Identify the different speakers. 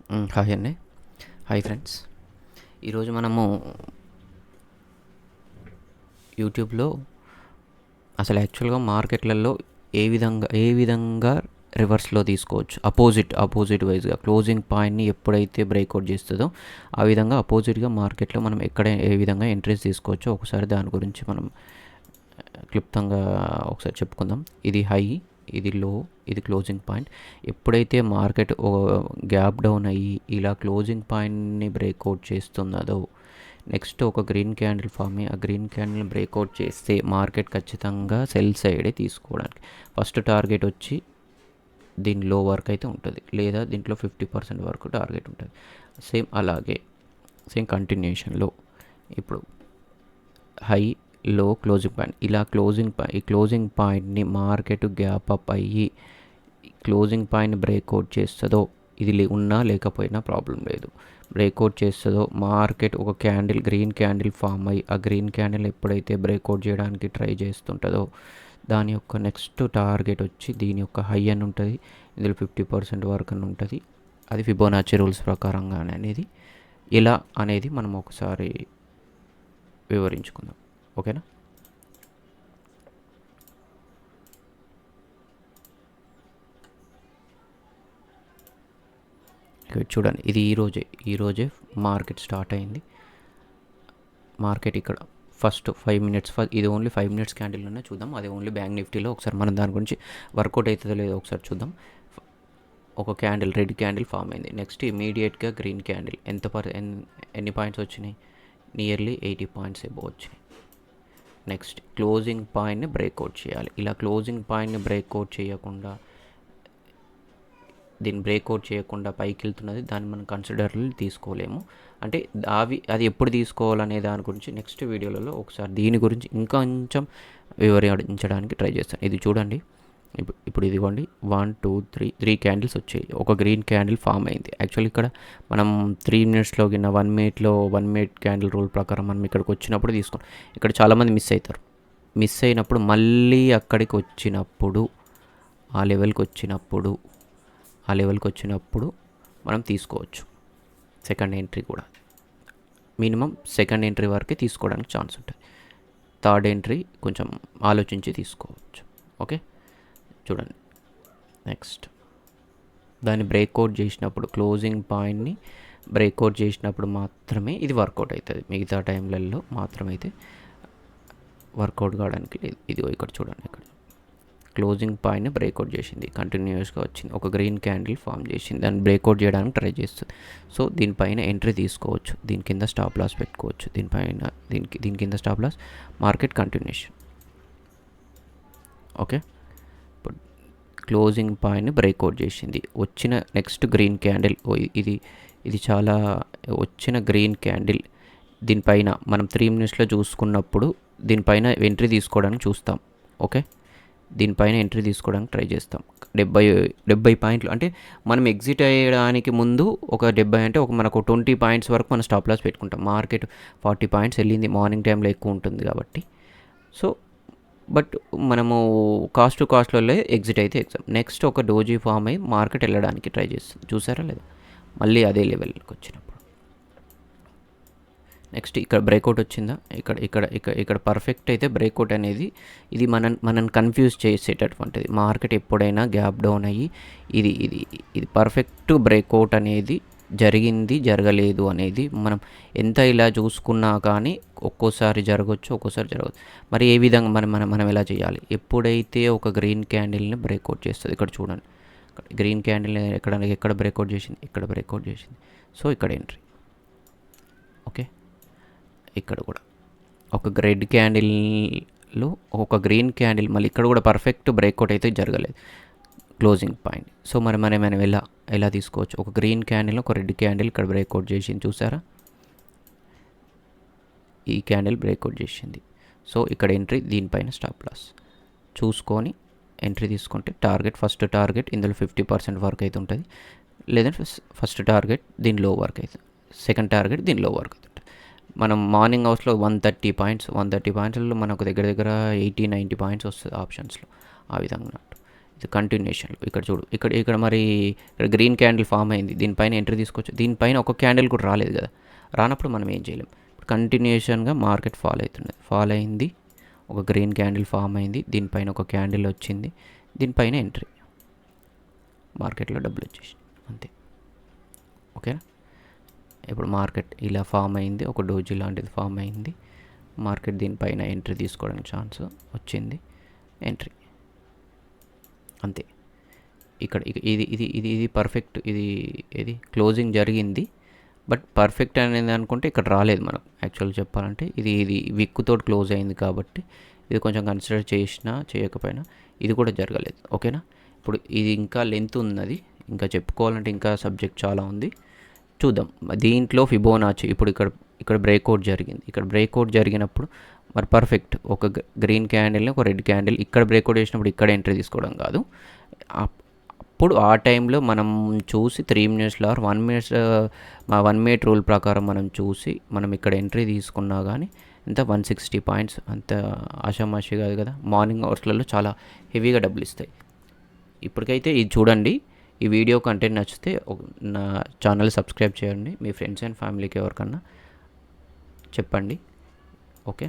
Speaker 1: Hi అండి. Hi friends. ఈరోజు మనము యూట్యూబ్లో అసలు యాక్చువల్గా మార్కెట్లలో ఏ విధంగా రివర్స్లో తీసుకోవచ్చు, అపోజిట్ వైజ్గా క్లోజింగ్ పాయింట్ని ఎప్పుడైతే బ్రేక్అవుట్ చేస్తుందో ఆ విధంగా అపోజిట్గా మార్కెట్లో మనం ఏ విధంగా ఎంట్రీస్ తీసుకోవచ్చో ఒకసారి దాని గురించి మనం క్లుప్తంగా ఒకసారి చెప్పుకుందాం. ఇది హై, ఇది లో, ఇది క్లోజింగ్ పాయింట్. ఎప్పుడైతే మార్కెట్ గ్యాప్ డౌన్ అయ్యి ఇలా క్లోజింగ్ పాయింట్ని బ్రేక్అవుట్ చేస్తున్నదో నెక్స్ట్ ఒక గ్రీన్ క్యాండిల్ ఫామ్ అయ్యి ఆ గ్రీన్ క్యాండిల్ని బ్రేక్అవుట్ చేస్తే మార్కెట్ ఖచ్చితంగా సెల్ సైడే తీసుకోవడానికి ఫస్ట్ టార్గెట్ వచ్చి దీని లో వరకు అయితే ఉంటుంది, లేదా దీంట్లో 50% వరకు టార్గెట్ ఉంటుంది. సేమ్ కంటిన్యూషన్లో ఇప్పుడు హై, లో, క్లోజింగ్ పాయింట్, ఇలా క్లోజింగ్ పాయింట్ని మార్కెట్ గ్యాప్ అప్ అయ్యి క్లోజింగ్ పాయింట్ బ్రేక్అవుట్ చేస్తుందో ఇది ఉన్నా లేకపోయినా ప్రాబ్లం లేదు. బ్రేక్అవుట్ చేస్తుందో మార్కెట్ ఒక గ్రీన్ క్యాండిల్ ఫామ్ అయ్యి ఆ గ్రీన్ క్యాండిల్ ఎప్పుడైతే బ్రేక్అవుట్ చేయడానికి ట్రై చేస్తుంటుందో దాని యొక్క నెక్స్ట్ టార్గెట్ వచ్చి దీని యొక్క హై అని ఉంటుంది, ఇందులో 50% వరకు అని ఉంటుంది. అది ఫిబోనాచి రూల్స్ ప్రకారంగానే అనేది ఇలా అనేది మనం ఒకసారి వివరించుకుందాం. ఓకేనా? చూడండి, ఇది ఈరోజే మార్కెట్ స్టార్ట్ అయింది. మార్కెట్ ఇక్కడ ఫస్ట్ 5 మినిట్స్ ఇది ఓన్లీ 5 మినిట్స్ క్యాండిల్లోనే చూద్దాం. అది ఓన్లీ బ్యాంక్ నిఫ్టీలో. ఒకసారి మనం దాని గురించి వర్కౌట్ అవుతుందో లేదో ఒకసారి చూద్దాం. ఒక రెడ్ క్యాండిల్ ఫామ్ అయింది. నెక్స్ట్ ఇమీడియట్గా గ్రీన్ క్యాండిల్ ఎన్ని పాయింట్స్ వచ్చినాయి? నియర్లీ 80 పాయింట్స్ ఎబో వచ్చినాయి. నెక్స్ట్ క్లోజింగ్ పాయింట్ని బ్రేక్అవుట్ చేయాలి. ఇలా క్లోజింగ్ పాయింట్ని బ్రేక్అవుట్ చేయకుండా బ్రేక్అవుట్ చేయకుండా పైకి వెళ్తున్నది, దాన్ని మనం కన్సిడర్లో తీసుకోలేము. అంటే అది ఎప్పుడు తీసుకోవాలనే దాని గురించి నెక్స్ట్ వీడియోలలో ఒకసారి దీని గురించి ఇంకా కొంచెం వివరించడానికి ట్రై చేస్తాను. ఇది చూడండి, ఇప్పుడు ఇదిగోండి 1 2 3 క్యాండిల్స్ వచ్చాయి. ఒక గ్రీన్ క్యాండిల్ ఫామ్ అయింది. యాక్చువల్లీ ఇక్కడ మనం 3 మినిట్స్లో కింద 1 మినిట్ క్యాండిల్ రూల్ ప్రకారం మనం ఇక్కడికి వచ్చినప్పుడు తీసుకోండి. ఇక్కడ చాలామంది మిస్ అవుతారు. మిస్ అయినప్పుడు మళ్ళీ అక్కడికి వచ్చినప్పుడు ఆ లెవెల్కి వచ్చినప్పుడు మనం తీసుకోవచ్చు. సెకండ్ ఎంట్రీ కూడా మినిమం సెకండ్ ఎంట్రీ వరకే తీసుకోవడానికి ఛాన్స్ ఉంటుంది. థర్డ్ ఎంట్రీ కొంచెం ఆలోచించి తీసుకోవచ్చు. ఓకే, చూడండి. నెక్స్ట్ దాన్ని బ్రేక్అవుట్ చేసినప్పుడు క్లోజింగ్ పాయింట్ని బ్రేక్అవుట్ చేసినప్పుడు మాత్రమే ఇది వర్కౌట్ అవుతుంది. మిగతా టైంలలో మాత్రమైతే వర్కౌట్ కావడానికి లేదు. ఇది ఇక్కడ చూడండి, ఇక్కడ క్లోజింగ్ పాయింట్ని బ్రేక్అవుట్ చేసింది, కంటిన్యూస్గా వచ్చింది, ఒక గ్రీన్ క్యాండిల్ ఫామ్ చేసింది, దాన్ని బ్రేక్అవుట్ చేయడానికి ట్రై చేస్తుంది. సో దీనిపైన ఎంట్రీ తీసుకోవచ్చు, దీని కింద స్టాప్ లాస్ పెట్టుకోవచ్చు. దీని కింద stop loss market continuation. Okay, ఇప్పుడు క్లోజింగ్ పాయింట్ని బ్రేక్అవుట్ చేసింది, వచ్చిన నెక్స్ట్ గ్రీన్ క్యాండిల్ ఇది చాలా వచ్చిన గ్రీన్ క్యాండిల్. దీనిపైన మనం 3 మినిట్స్లో చూసుకున్నప్పుడు దీనిపైన ఎంట్రీ తీసుకోవడానికి చూస్తాం. ఓకే, దీనిపైన ఎంట్రీ తీసుకోవడానికి ట్రై చేస్తాం. 70 పాయింట్లు అంటే మనం ఎగ్జిట్ అయ్యడానికి ముందు ఒక 70 అంటే మనకు 20 పాయింట్స్ వరకు మనం స్టాప్ లాస్ పెట్టుకుంటాం. మార్కెట్ 40 పాయింట్స్ వెళ్ళింది, మార్నింగ్ టైంలో ఎక్కువ ఉంటుంది కాబట్టి. సో బట్ మనము కాస్ట్లో ఎగ్జిట్ అయితే నెక్స్ట్ ఒక డోజీ ఫామ్ అయ్యి మార్కెట్ వెళ్ళడానికి ట్రై చేస్తుంది. చూసారా లేదా? మళ్ళీ అదే లెవెల్కి వచ్చినప్పుడు నెక్స్ట్ ఇక్కడ బ్రేక్అవుట్ వచ్చిందా? ఇక్కడ పర్ఫెక్ట్ అయితే బ్రేక్అవుట్ అనేది ఇది మనం కన్ఫ్యూజ్ చేసేటటువంటిది. మార్కెట్ ఎప్పుడైనా గ్యాప్ డౌన్ అయ్యి ఇది పర్ఫెక్ట్ బ్రేక్అవుట్ అనేది జరగలేదు అనేది మనం ఎంత ఇలా చూసుకున్నా కానీ ఒక్కోసారి జరగవచ్చు, ఒక్కోసారి జరగవచ్చు. మరి ఏ విధంగా మనం ఎలా చేయాలి? ఎప్పుడైతే ఒక గ్రీన్ క్యాండిల్ని బ్రేక్అవుట్ చేస్తుంది, ఇక్కడ చూడండి, గ్రీన్ క్యాండిల్ని ఎక్కడ బ్రేక్అవుట్ చేసింది? ఇక్కడ బ్రేక్అవుట్ చేసింది. సో ఇక్కడ ఎంట్రీ. ఓకే, ఇక్కడ కూడా ఒక రెడ్ క్యాండిల్లో ఒక గ్రీన్ క్యాండిల్, మళ్ళీ ఇక్కడ కూడా పర్ఫెక్ట్ బ్రేక్అవుట్ అయితే జరగలేదు క్లోజింగ్ పాయింట్. సో మనం ఎలా తీసుకోవచ్చు? ఒక గ్రీన్ క్యాండిల్, ఒక రెడ్ క్యాండిల్ ఇక్కడ బ్రేక్అవుట్ చేసింది, చూసారా? ఈ క్యాండిల్ బ్రేక్అవుట్ చేసింది. సో ఇక్కడ ఎంట్రీ, దీనిపైన స్టాప్ లాస్ చూసుకొని ఎంట్రీ తీసుకుంటే ఫస్ట్ టార్గెట్ ఇందులో 50% వరకు అయితే ఉంటుంది, లేదంటే ఫస్ట్ టార్గెట్ దీని లో వరకు అవుతుంది, సెకండ్ టార్గెట్ దీని లో వరకు అవుతుంది. మనం మార్నింగ్ అవర్స్లో 130 పాయింట్స్లో మనకు దగ్గర 80-90 పాయింట్స్ వస్తుంది ఆప్షన్స్లో. ఆ విధంగా ఇది కంటిన్యూషన్. ఇక్కడ చూడు, ఇక్కడ మరి ఇక్కడ గ్రీన్ క్యాండిల్ ఫామ్ అయింది, దీనిపైన ఎంట్రీ తీసుకోవచ్చు. దీనిపైన ఒక క్యాండిల్ కూడా రాలేదు కదా, రానప్పుడు మనం ఏం చేయలేం. కంటిన్యూషన్గా మార్కెట్ ఫాల్ అయింది, ఒక గ్రీన్ క్యాండిల్ ఫామ్ అయింది, దీనిపైన ఒక క్యాండిల్ వచ్చింది, దీనిపైన ఎంట్రీ, మార్కెట్లో డబ్బులు వచ్చేసి అంతే. ఓకేనా. ఇప్పుడు మార్కెట్ ఇలా ఫామ్ అయింది, ఒక డోజీ లాంటిది ఫామ్ అయింది, మార్కెట్ దీనిపైన ఎంట్రీ తీసుకోవడానికి ఛాన్స్ వచ్చింది, ఎంట్రీ అంతే. ఇక్కడ ఇది ఇది ఇది ఇది పర్ఫెక్ట్, ఇది క్లోజింగ్ జరిగింది, బట్ పర్ఫెక్ట్ అనేది అనుకుంటే ఇక్కడ రాలేదు మనం. యాక్చువల్గా చెప్పాలంటే ఇది విక్కుతో క్లోజ్ అయింది కాబట్టి ఇది కొంచెం కన్సిడర్ చేసినా చేయకపోయినా ఇది కూడా జరగలేదు. ఓకేనా. ఇప్పుడు ఇది ఇంకా లెంత్ ఉన్నది, ఇంకా చెప్పుకోవాలంటే ఇంకా సబ్జెక్ట్ చాలా ఉంది, చూద్దాం. దీంట్లో ఫిబోనాచి ఇప్పుడు ఇక్కడ బ్రేక్అవుట్ జరిగింది, ఇక్కడ బ్రేక్అవుట్ జరిగినప్పుడు మరి పర్ఫెక్ట్ ఒక గ్రీన్ క్యాండిల్ని ఒక రెడ్ క్యాండిల్ ఇక్కడ బ్రేక్అవుట్ చేసినప్పుడు ఇక్కడ ఎంట్రీ తీసుకోవడం కాదు, అప్పుడు ఆ టైంలో మనం చూసి 3 మినిట్స్లో ఆర్ 1 మినిట్స్ 1 మినిట్ రూల్ ప్రకారం మనం చూసి మనం ఇక్కడ ఎంట్రీ తీసుకున్నా కానీ ఎంత 160 పాయింట్స్ అంత ఆషామాషి కాదు కదా. మార్నింగ్ అవర్స్లలో చాలా హెవీగా డబ్బులు ఇస్తాయి. ఇప్పటికైతే ఇది చూడండి. ఈ వీడియో కంటెంట్ నచ్చితే నా ఛానల్ సబ్స్క్రైబ్ చేయండి, మీ ఫ్రెండ్స్ అండ్ ఫ్యామిలీకి ఎవరికన్నా చెప్పండి. ఓకే.